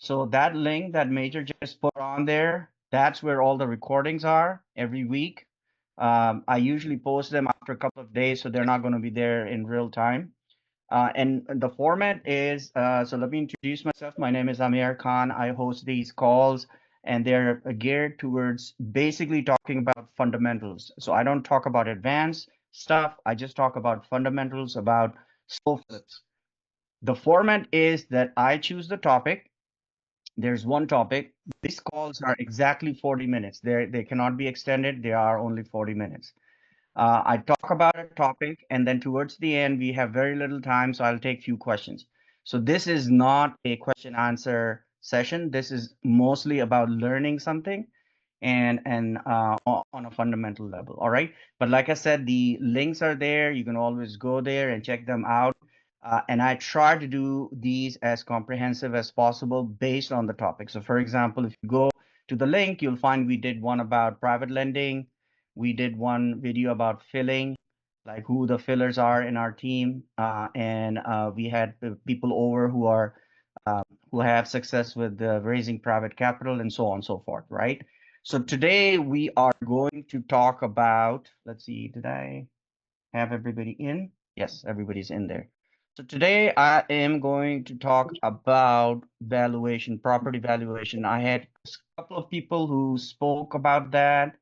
So that link that Major just put on there, that's where all the recordings are every week. I usually post them after a couple of days, so they're not going to be there in real time. And the format is, so let me introduce myself. My name is Amir Khan. I host these calls, and they're geared towards basically talking about fundamentals. So I don't talk about advanced stuff. I just talk about fundamentals, about slow flips. The format is that I choose the topic. There's one topic. These calls are exactly 40 minutes. They cannot be extended. They are only 40 minutes. I talk about a topic, and then towards the end, we have very little time, so I'll take few questions. So this is not a question answer session. This is mostly about learning something and on a fundamental level. All right. But like I said, the links are there. You can always go there and check them out. And I try to do these as comprehensive as possible based on the topic. So for example, if you go to the link, you'll find we did one about private lending. We did one video about filling, like who the fillers are in our team. And we had people over uh, who have success with raising private capital and so on and so forth, right? So today we are going to talk about, let's see, did I have everybody in? Yes, everybody's in there. So today I am going to talk about valuation, property valuation. I had a couple of people who spoke about that,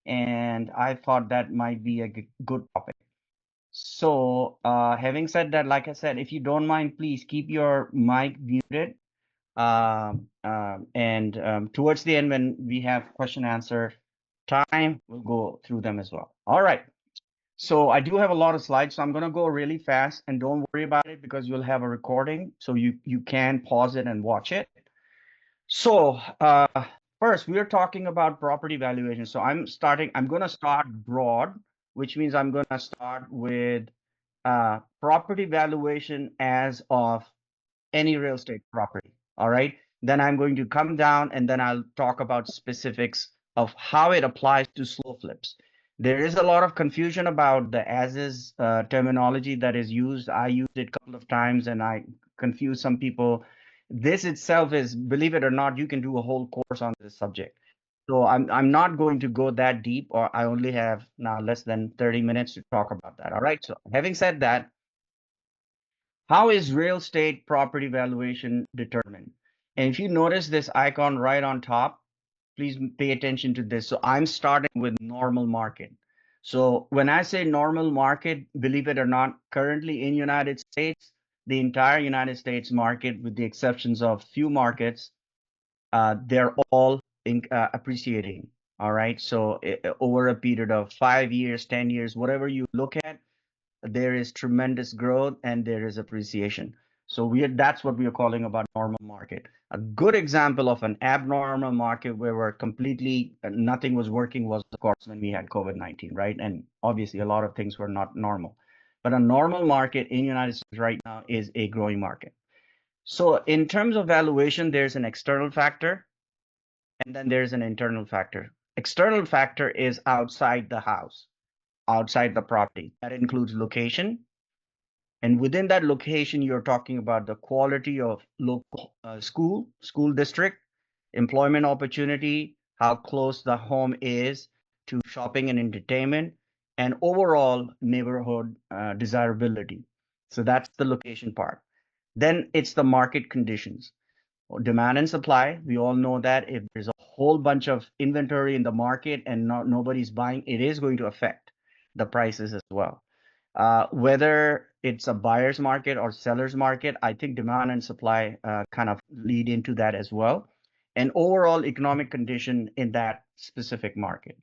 and I thought that might be a good topic. So, having said that, like I said, if you don't mind, please keep your mic muted. And towards the end, when we have question answer time, we'll go through them as well. All right. So I do have a lot of slides, so I'm going to go really fast, and don't worry about it because you'll have a recording, so you can pause it and watch it. So first, we are talking about property valuation. So I'm going to start broad, which means I'm going to start with property valuation as of any real estate property. All right. Then I'm going to come down and then I'll talk about specifics of how it applies to slow flips. There is a lot of confusion about the as is terminology that is used. I used it a couple of times and I confuse some people. This itself is, believe it or not, you can do a whole course on this subject. So I'm not going to go that deep, or I only have now less than 30 minutes to talk about that. All right. So having said that, how is real estate property valuation determined? And if you notice this icon right on top, please pay attention to this. So I'm starting with normal market. So when I say normal market, believe it or not, currently in United States, the entire United States market, with the exceptions of few markets, they're all appreciating. All right. So over a period of 5 years, 10 years, whatever you look at, there is tremendous growth and there is appreciation. So that's what we are calling about normal market. A good example of an abnormal market where we're completely nothing was working was, of course, when we had COVID-19, right? And obviously a lot of things were not normal. But a normal market in the United States right now is a growing market. So in terms of valuation, there's an external factor and then there's an internal factor. External factor is outside the house, outside the property. That includes location, and within that location, you're talking about the quality of local school district, employment opportunity, how close the home is to shopping and entertainment, and overall neighborhood desirability. So that's the location part. Then it's the market conditions, or demand and supply. We all know that if there's a whole bunch of inventory in the market and nobody's buying, it is going to affect the prices as well. Whether it's a buyer's market or seller's market, I think demand and supply kind of lead into that as well. And overall economic condition in that specific market.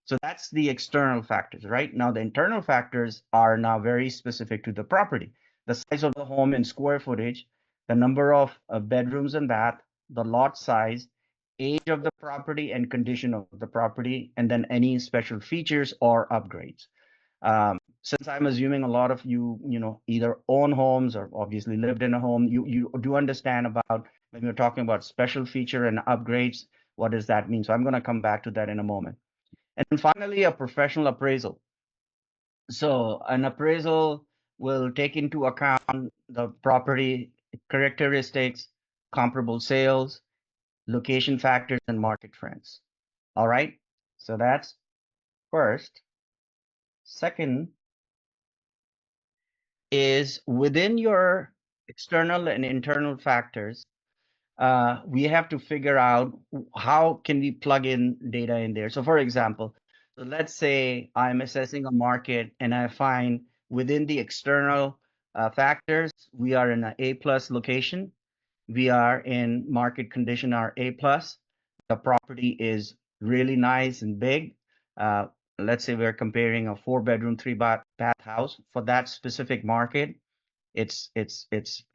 So that's the external factors, right? Now, the internal factors are now very specific to the property. The size of the home in square footage, the number of bedrooms and bath, the lot size, age of the property and condition of the property, and then any special features or upgrades. Since I'm assuming a lot of you, either own homes or obviously lived in a home, you do understand about when we're talking about special feature and upgrades, what does that mean? So I'm going to come back to that in a moment. And finally, a professional appraisal. So an appraisal will take into account the property characteristics, comparable sales, location factors, and market trends. All right. So that's first. Second is within your external and internal factors, we have to figure out how can we plug in data in there. So for example, so let's say I'm assessing a market and I find within the external factors, we are in an A plus location. We are in market condition are A plus. The property is really nice and big. Uh, let's say we're comparing a 4-bedroom, 3-bath house for that specific market. It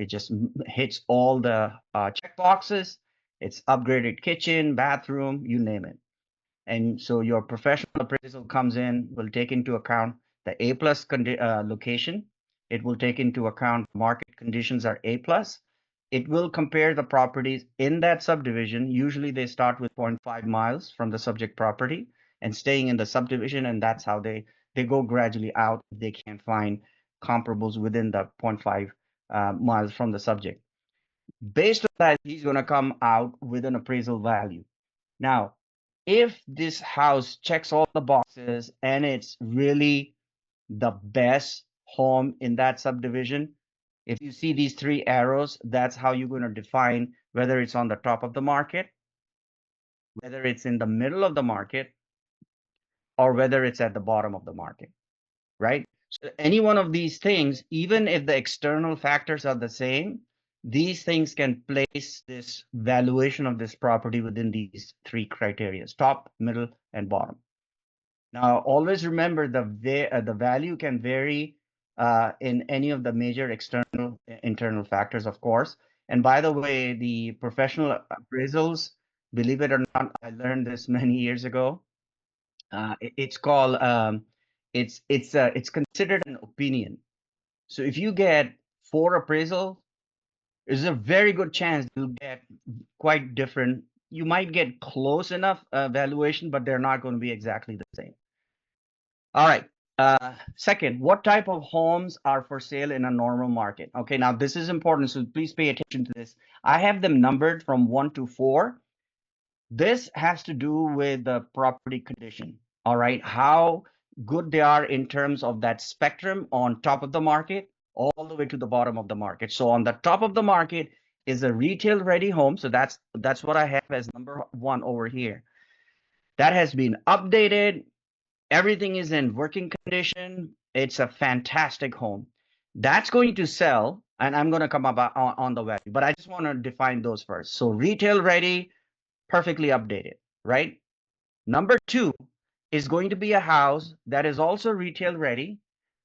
just hits all the check boxes. It's upgraded kitchen, bathroom, you name it. And so your professional appraisal comes in, will take into account the A plus location. It will take into account market conditions are A plus. It will compare the properties in that subdivision. Usually they start with 0.5 miles from the subject property and staying in the subdivision, and that's how they go gradually out if they can't find comparables within the 0.5 miles from the subject. Based on that, he's going to come out with an appraisal value. Now, if this house checks all the boxes and it's really the best home in that subdivision, if you see these three arrows, that's how you're going to define whether it's on the top of the market, whether it's in the middle of the market, or whether it's at the bottom of the market, right? So any one of these things, even if the external factors are the same, these things can place this valuation of this property within these three criteria: top, middle, and bottom. Now, always remember the value can vary in any of the major external internal factors, of course. And by the way, the professional appraisals, believe it or not, I learned this many years ago. It's called it's considered an opinion. So if you get 4 appraisals, there's a very good chance you'll get quite different. You might get close enough valuation, but they're not going to be exactly the same. All right. Second, what type of homes are for sale in a normal market? Okay, now this is important, so please pay attention to this. I have them numbered from 1 to 4. This has to do with the property condition. All right, how good they are in terms of that spectrum on top of the market all the way to the bottom of the market. So on the top of the market is a retail ready home. So that's what I have as number 1 over here. That has been updated. Everything is in working condition. It's a fantastic home. That's going to sell, and I'm going to come up on the value, but I just want to define those first. So retail ready, perfectly updated, right? Number 2 is going to be a house that is also retail ready,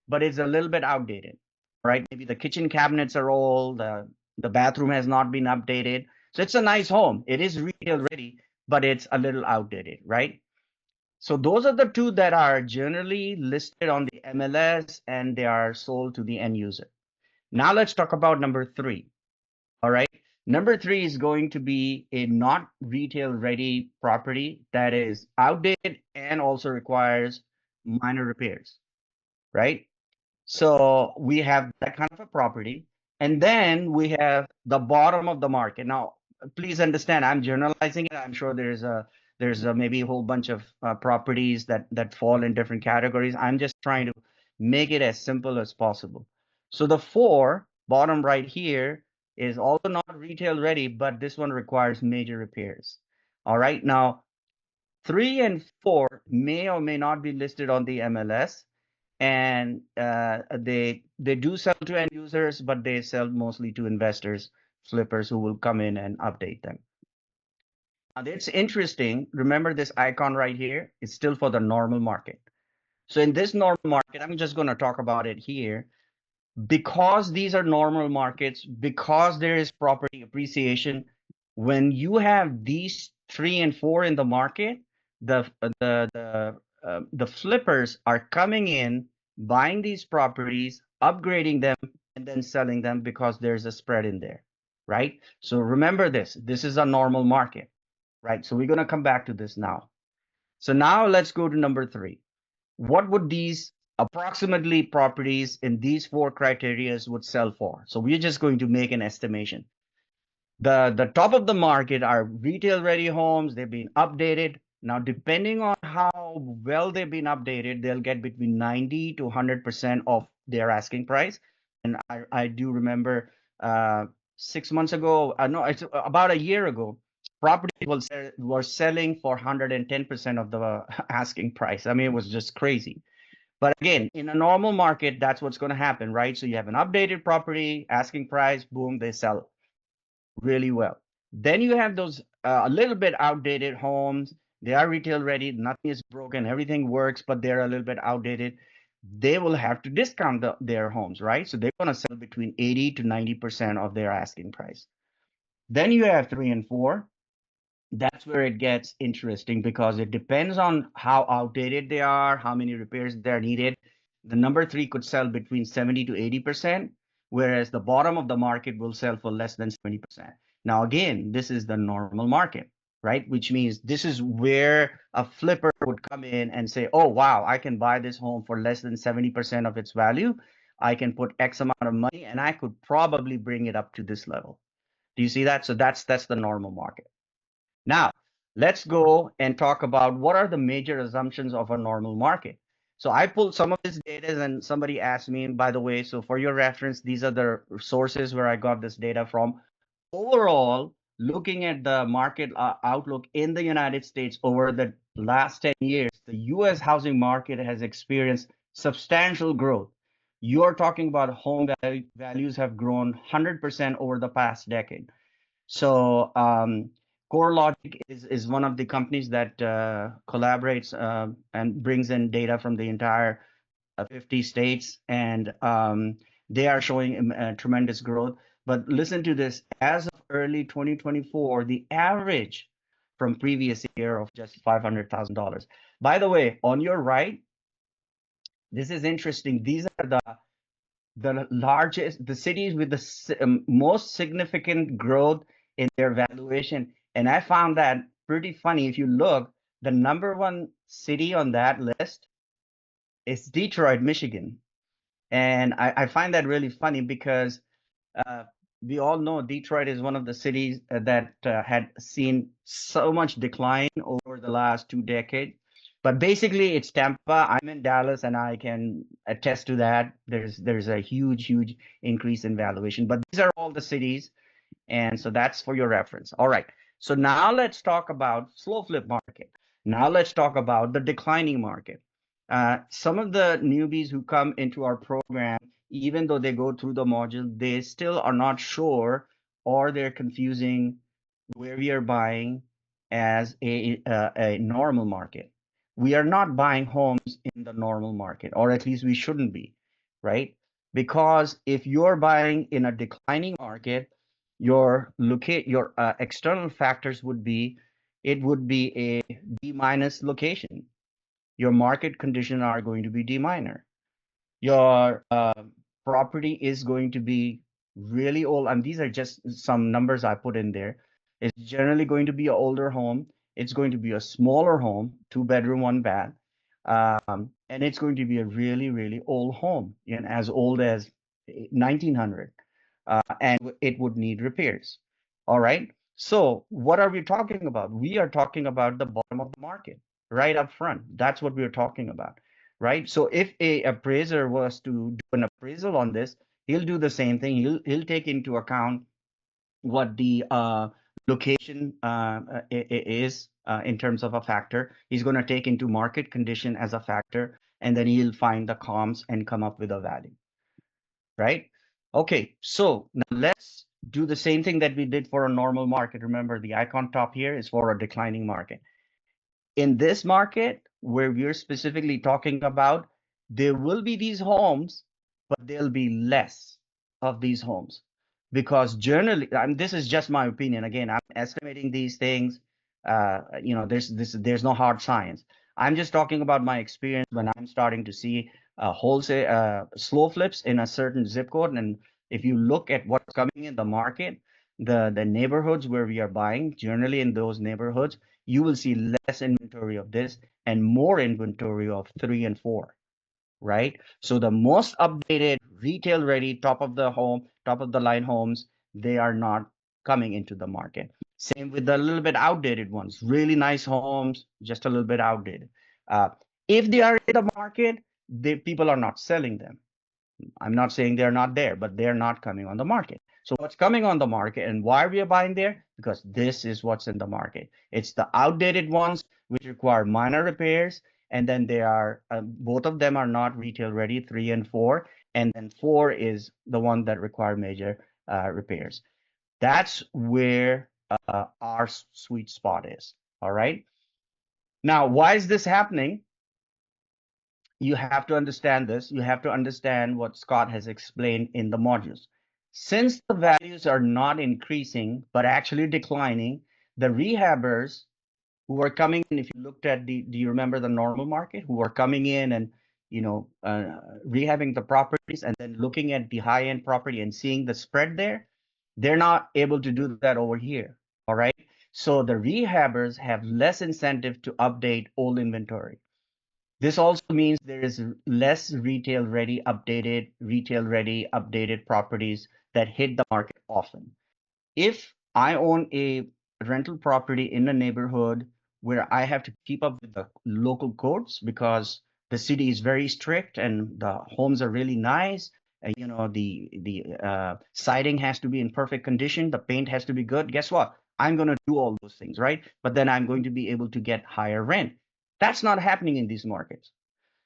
but it's a little bit outdated, right? Maybe the kitchen cabinets are old, the bathroom has not been updated. So it's a nice home. It is retail ready, but it's a little outdated, right? So those are the 2 that are generally listed on the MLS and they are sold to the end user. Now let's talk about number 3. All right. Number 3 is going to be a not retail ready property that is outdated and also requires minor repairs, right? So we have that kind of a property. And then we have the bottom of the market. Now, please understand, I'm generalizing it. I'm sure there's maybe a whole bunch of properties that fall in different categories. I'm just trying to make it as simple as possible. So the 4 bottom right here is also not retail ready, but this one requires major repairs. All right. Now, 3 and 4 may or may not be listed on the MLS, and they do sell to end users, but they sell mostly to investors, flippers who will come in and update them. Now, it's interesting. Remember this icon right here? It's still for the normal market. So in this normal market, I'm just going to talk about it here. Because these are normal markets, because there is property appreciation, when you have these 3 and 4 in the market, the flippers are coming in, buying these properties, upgrading them, and then selling them because there's a spread in there, right? So remember this. This is a normal market, right? So we're going to come back to this now. So now let's go to number 3. What would these approximately properties in these 4 criterias would sell for? So we're just going to make an estimation. The top of the market are retail ready homes. They've been updated. Now, depending on how well they've been updated, they'll get between 90 to 100% of their asking price. And I do remember 6 months ago, no, it's about a year ago, property were selling for 110% of the asking price. I mean, it was just crazy. But again, in a normal market, that's what's going to happen, right? So you have an updated property, asking price, boom, they sell really well. Then you have those a little bit outdated homes. They are retail ready, nothing is broken, everything works, but they're a little bit outdated. They will have to discount their homes, right? So they're going to sell between 80 to 90% of their asking price. Then you have three and four. That's where it gets interesting because it depends on how outdated they are, how many repairs they're needed. The number three could sell between 70 to 80%, whereas the bottom of the market will sell for less than 70%. Now, again, this is the normal market, right? Which means this is where a flipper would come in and say, oh, wow, I can buy this home for less than 70% of its value. I can put X amount of money and I could probably bring it up to this level. Do you see that? So that's the normal market. Now, let's go and talk about what are the major assumptions of a normal market. So I pulled some of this data and somebody asked me, by the way, so for your reference, these are the sources where I got this data from. Overall, looking at the market outlook in the United States over the last 10 years, the US housing market has experienced substantial growth. You're talking about home values have grown 100% over the past decade. So CoreLogic is one of the companies that collaborates and brings in data from the entire 50 states, and they are showing tremendous growth. But listen to this: as of early 2024, the average from previous year of just $500,000. By the way, on your right, this is interesting. These are the largest, the cities with the most significant growth in their valuation. And I found that pretty funny. If you look, the number one city on that list is Detroit, Michigan. And I find that really funny because uh, we all know Detroit is one of the cities that had seen so much decline over the last 2 decades. But basically, it's Tampa. I'm in Dallas, and I can attest to that. There's a huge increase in valuation. But these are all the cities, and so that's for your reference. All right. So now let's talk about slow flip market. Now let's talk about the declining market. Some of the newbies who come into our program, even though they go through the module, they still are not sure or they're confusing where we are buying as a normal market. We are not buying homes in the normal market, or at least we shouldn't be, right? Because if you're buying in a declining market, your external factors would be it would be a D minus location. Your market conditions are going to be D minor. Your property is going to be really old, and these are just some numbers I put in there. It's generally going to be an older home. It's going to be a smaller home, 2 bedroom, 1 bath, and it's going to be a really old home, as old as 1900, and it would need repairs. All right. So what are we talking about? We are talking about the bottom of the market right up front. That's what we're talking about, right? So if a appraiser was to do an appraisal on this, he'll do the same thing. He'll take into account what the location is in terms of a factor. He's going to take into market condition as a factor, and then he'll find the comps and come up with a value, right? Okay, so now let's do the same thing that we did for a normal market. Remember, the icon top here is for a declining market. In this market, where we're specifically talking about, there will be these homes, but there'll be less of these homes because generally, this is just my opinion. Again, I'm estimating these things. There's no hard science. I'm just talking about my experience when I'm starting to see wholesale slow flips in a certain zip code. And if you look at what's coming in the market, the neighborhoods where we are buying, generally in those neighborhoods, you will see less inventory of this and more inventory of 3 and 4, right? So the most updated retail ready top of the line homes, they are not coming into the market. Same with the little bit outdated ones, really nice homes, just a little bit outdated. Uh, if they are in the market, people are not selling them. I'm not saying they're not there, but they're not coming on the market. So what's coming on the market and why we are buying there? Because this is what's in the market. It's the outdated ones which require minor repairs, and then they are both of them are not retail ready, 3 and 4, and then 4 is the one that require major repairs. That's where our sweet spot is. All right. Now, why is this happening? You have to understand this. You have to understand what Scott has explained in the modules. Since the values are not increasing, but actually declining, the rehabbers who are coming in, if you looked at do you remember the normal market, who are coming in and, rehabbing the properties and then looking at the high-end property and seeing the spread there, they're not able to do that over here. All right. So the rehabbers have less incentive to update old inventory. This also means there is less retail ready, updated properties that hit the market often. If I own a rental property in a neighborhood where I have to keep up with the local codes because the city is very strict and the homes are really nice, and the siding has to be in perfect condition, the paint has to be good. Guess what? I'm going to do all those things, right? But then I'm going to be able to get higher rent. That's not happening in these markets.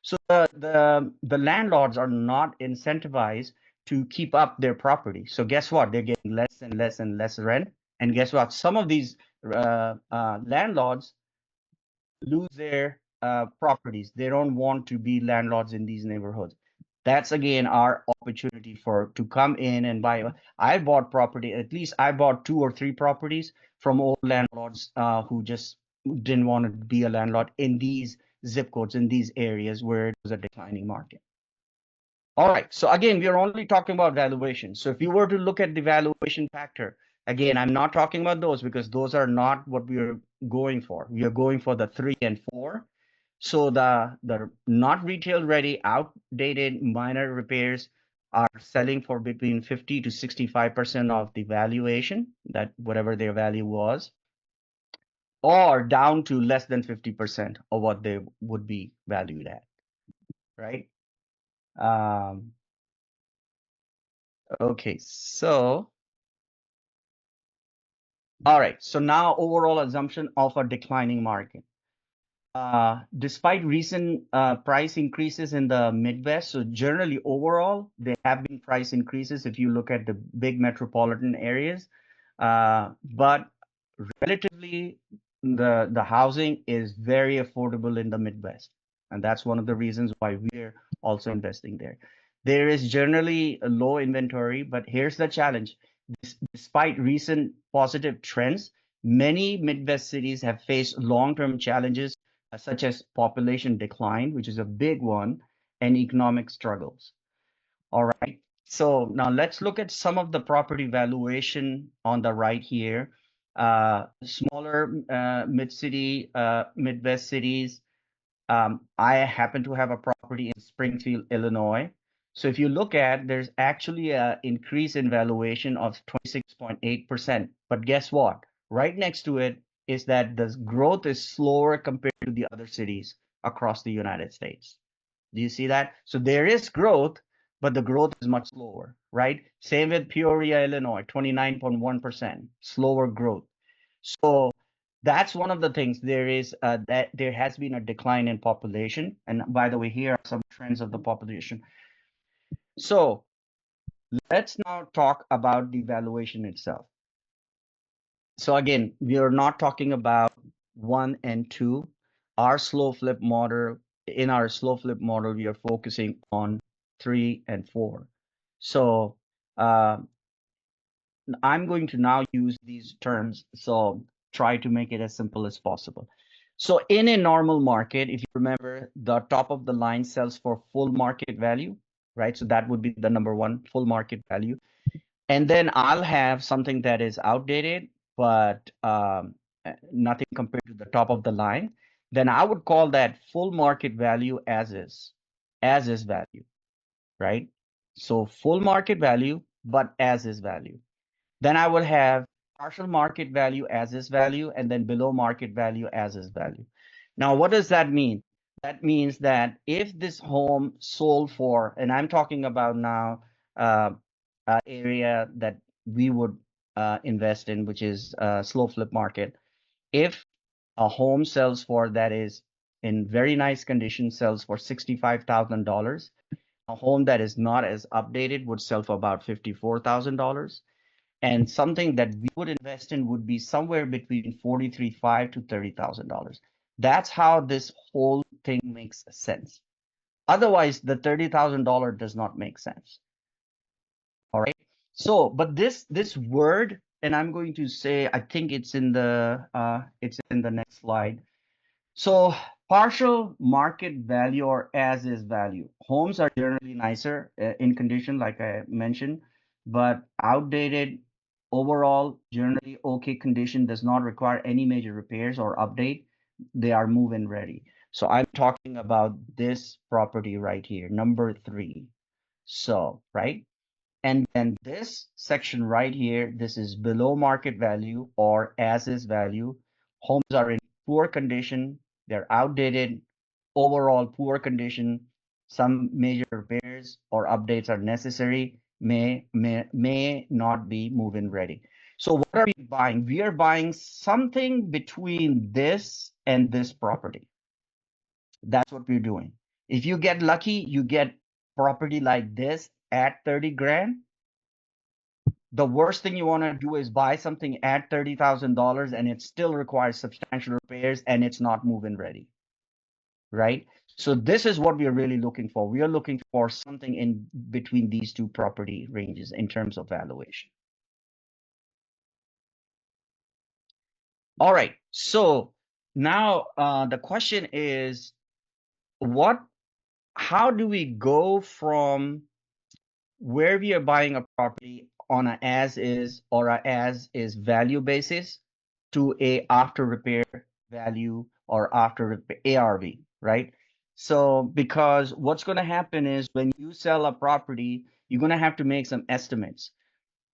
So the landlords are not incentivized to keep up their property. So guess what? They're getting less and less and less rent. And guess what? Some of these landlords lose their properties. They don't want to be landlords in these neighborhoods. That's again our opportunity to come in and buy. I bought property. At least I bought 2 or 3 properties from old landlords who just didn't want to be a landlord in these zip codes, in these areas where it was a declining market. All right. So again, we are only talking about valuation. So if you were to look at the valuation factor, again, I'm not talking about those because those are not what we are going for. We are going for the 3 and 4. So the not retail ready, outdated minor repairs are selling for between 50 to 65% of the valuation, that whatever their value was, or down to less than 50% of what they would be valued at, right? Um, okay, so all right, so now overall assumption of a declining market. Despite recent price increases in the Midwest, so generally overall, there have been price increases if you look at the big metropolitan areas. But relatively, the housing is very affordable in the Midwest. And that's one of the reasons why we're also investing there. There is generally a low inventory, but here's the challenge. Despite recent positive trends, many Midwest cities have faced long-term challenges such as population decline, which is a big one, and economic struggles. All right. So now let's look at some of the property valuation on the right here. Smaller mid-city, Midwest cities. I happen to have a property in Springfield, Illinois. So if you look at, there's actually an increase in valuation of 26.8%. But guess what? Right next to it is that the growth is slower compared to the other cities across the United States. Do you see that? So there is growth, but the growth is much slower, right? Same with Peoria, Illinois, 29.1%, slower growth. So that's one of the things. That there has been a decline in population. And by the way, here are some trends of the population. So let's now talk about the valuation itself. So again, we are not talking about 1 and 2. Our slow flip model, in our slow flip model, we are focusing on 3 and 4. So uh, I'm going to now use these terms. So try to make it as simple as possible. So in a normal market, if you remember, the top of the line sells for full market value, right? So that would be the number one, full market value. And then I'll have something that is outdated, but nothing compared to the top of the line. Then I would call that full market value as is value, right? So full market value, but as is value. Then I would have partial market value as is value, and then below market value as is value. Now, what does that mean? That means that if this home sold for, and I'm talking about now area that we would invest in, which is slow flip market. If a home sells for that is in very nice condition, sells for $65,000, a home that is not as updated would sell for about $54,000. And something that we would invest in would be somewhere between $43,500 to $30,000. That's how this whole thing makes sense. Otherwise, the $30,000 does not make sense. All right. So, but this word, and I'm going to say, I think it's in the next slide. So partial market value or as is value. Homes are generally nicer in condition, like I mentioned, but outdated overall, generally okay condition, does not require any major repairs or update. They are move-in ready. So I'm talking about this property right here, number 3. So, right? And then this section right here, this is below market value or as is value. Homes are in poor condition, they're outdated, overall poor condition. Some major repairs or updates are necessary, may not be move-in ready. So what are we buying? We are buying something between this and this property. That's what we're doing. If you get lucky, you get property like this at 30 grand. The worst thing you want to do is buy something at $30,000 and it still requires substantial repairs and it's not move-in ready, right? So this is what we are really looking for. We are looking for something in between these two property ranges in terms of valuation. All right. So now the question is, how do we go from where we are buying a property on a as is or a as is value basis to a after repair value or after repair ARV, right? So because what's going to happen is when you sell a property, you're going to have to make some estimates.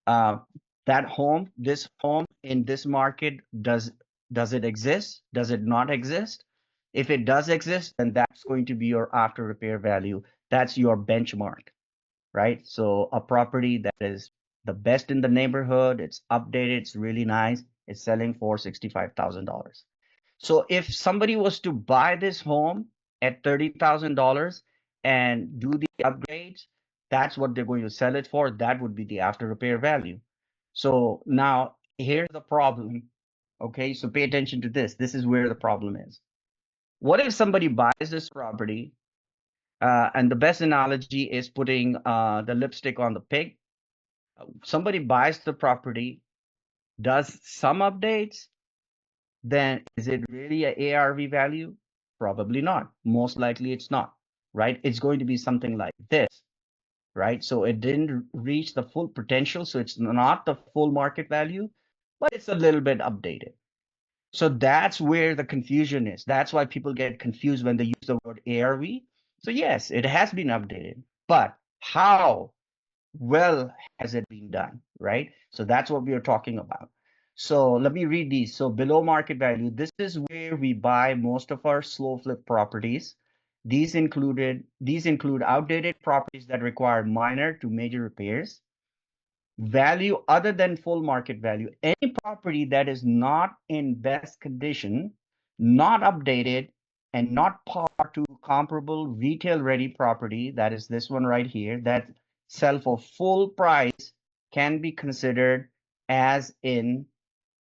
That home, this home in this market, does it exist? Does it not exist? If it does exist, then that's going to be your after repair value. That's your benchmark, right? So a property that is the best in the neighborhood, it's updated, it's really nice, it's selling for $65,000. So if somebody was to buy this home at $30,000 and do the upgrades, that's what they're going to sell it for. That would be the after repair value. So now here's the problem. Okay, so pay attention to this. This is where the problem is. What if somebody buys this property and the best analogy is putting the lipstick on the pig? Somebody buys the property, does some updates, then is it really a ARV value? Probably not. Most likely it's not, right? It's going to be something like this, right? So it didn't reach the full potential, so it's not the full market value, but it's a little bit updated. So that's where the confusion is. That's why people get confused when they use the word ARV. So yes, it has been updated, but how well has it been done, right? So that's what we are talking about. So let me read these. So below market value, this is where we buy most of our slow flip properties. These include outdated properties that require minor to major repairs. Value other than full market value. Any property that is not in best condition, not updated, and not par to comparable retail ready property, that is this one right here, that sell for full price, can be considered as in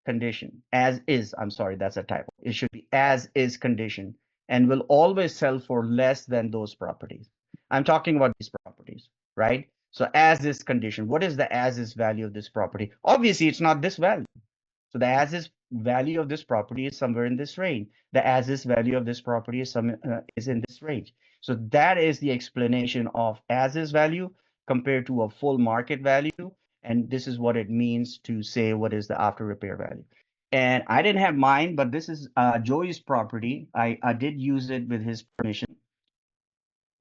condition. As is, I'm sorry, that's a typo. It should be as is condition and will always sell for less than those properties. I'm talking about these properties, right? So as is condition, what is the as is value of this property? Obviously, it's not this value. So the as is value of this property is somewhere in this range. The as is value of this property is in this range. So that is the explanation of as is value compared to a full market value. And this is what it means to say what is the after repair value. And I didn't have mine, but this is Joey's property. I did use it with his permission.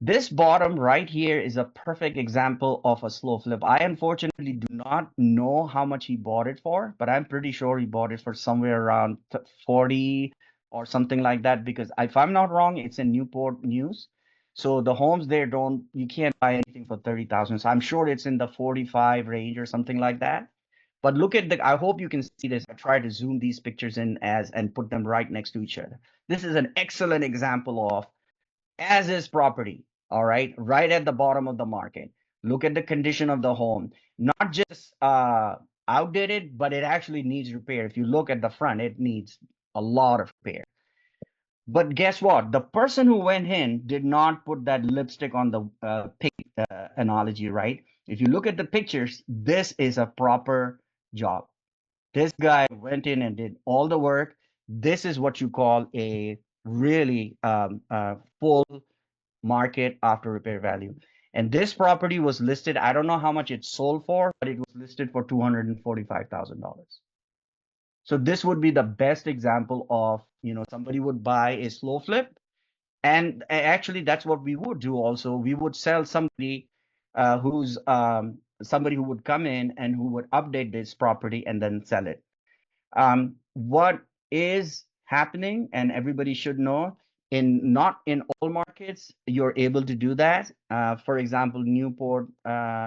This bottom right here is a perfect example of a slow flip. I unfortunately do not know how much he bought it for, but I'm pretty sure he bought it for somewhere around 40 or something like that, because if I'm not wrong, it's in Newport News. So the homes there you can't buy anything for 30,000. So I'm sure it's in the 45 range or something like that. But look at I hope you can see this. I try to zoom these pictures in and put them right next to each other. This is an excellent example of as is property, all right at the bottom of the market. Look at the condition of the home, not just outdated, but it actually needs repair. If you look at the front, it needs a lot of repair. But guess what? The person who went in did not put that lipstick on the pink analogy, right? If you look at the pictures, this is a proper job. This guy went in and did all the work. This is what you call a really full market after repair value. And this property was listed, I don't know how much it sold for, but it was listed for $245,000. So this would be the best example of, somebody would buy a slow flip. And actually, that's what we would do also. We would sell somebody who's somebody who would come in and who would update this property and then sell it. What is happening, and everybody should know, not in all markets you're able to do that. For example, Newport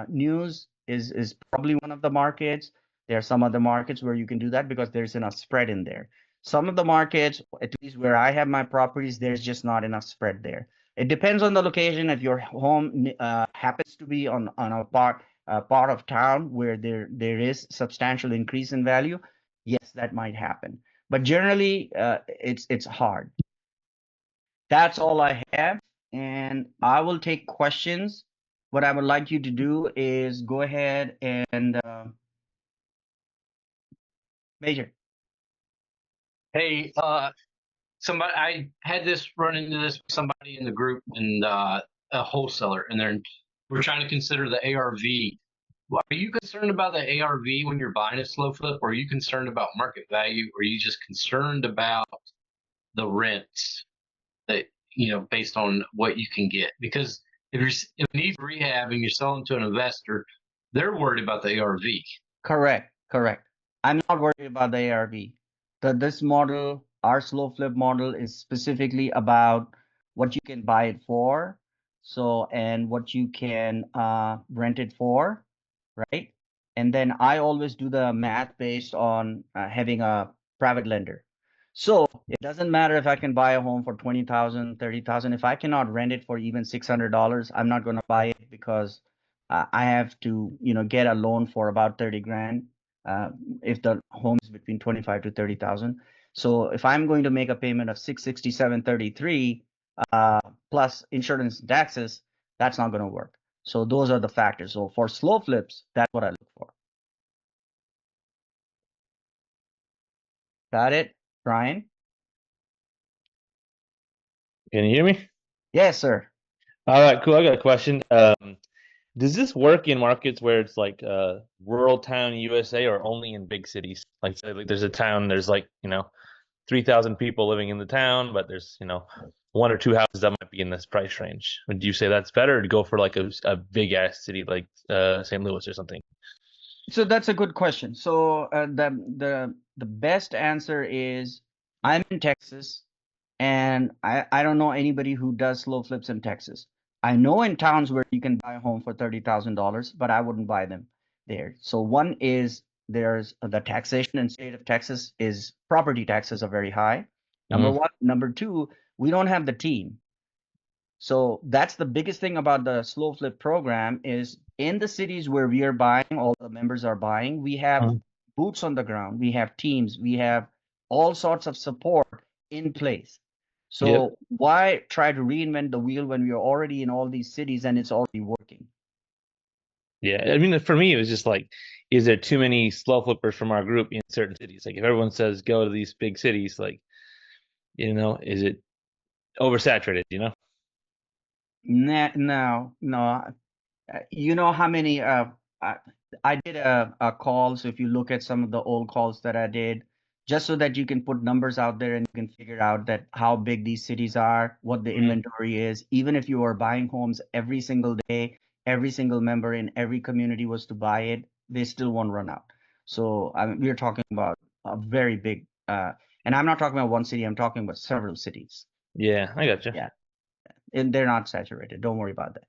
News is probably one of the markets. There are some other markets where you can do that because there's enough spread in there. Some of the markets, at least where I have my properties, there's just not enough spread there. It depends on the location. If your home happens to be on a part of town where there is substantial increase in value, yes, that might happen. But generally, it's hard. That's all I have, and I will take questions. What I would like you to do is go ahead and Major. Hey, somebody, I had this run into this with somebody in the group and a wholesaler, and we're trying to consider the ARV. Are you concerned about the ARV when you're buying a slow flip, or are you concerned about market value, or are you just concerned about the rents that, based on what you can get? Because if it needs rehab and you're selling to an investor, they're worried about the ARV. Correct, correct. I'm not worried about the ARV. This model, our slow flip model, is specifically about what you can buy it for, so and what you can rent it for, right? And then I always do the math based on having a private lender. So it doesn't matter if I can buy a home for 20,000, 30,000. If I cannot rent it for even $600, I'm not going to buy it because I have to, get a loan for about 30 grand uh, if the home is between 25 to 30,000. So if I'm going to make a payment of 667.33 plus insurance and taxes, that's not going to work. So those are the factors. So for slow flips, that's what I look for. Got it, Brian? Can you hear me? Yes, sir. All right, cool. I got a question. Does this work in markets where it's like rural town USA or only in big cities? Like, say, like there's a town, there's like, 3,000 people living in the town, but there's, one or two houses that might be in this price range. Would you say that's better to go for like a big ass city like St. Louis or something? So that's a good question. So the best answer is I'm in Texas, and I don't know anybody who does slow flips in Texas. I know in towns where you can buy a home for $30,000, but I wouldn't buy them there. So one is there's the taxation in state of Texas is property taxes are very high. Number Hmm. one. Number two, we don't have the team. So that's the biggest thing about the slow flip program is in the cities where we are buying, all the members are buying, we have boots on the ground, we have teams, we have all sorts of support in place. Yep. So why try to reinvent the wheel when we are already in all these cities and it's already working? Yeah. I mean, for me, it was just like, is there too many slow flippers from our group in certain cities? Like, if everyone says go to these big cities, like, is it oversaturated, No, no. You know how many I, I did a call. So if you look at some of the old calls that I did, just so that you can put numbers out there and you can figure out that how big these cities are, what the Mhm. inventory is. Even if you are buying homes every single day, every single member in every community was to buy it, they still won't run out. So I mean, we're talking about a very big, and I'm not talking about one city, I'm talking about several cities. Yeah, I gotcha. Yeah. And they're not saturated. Don't worry about that.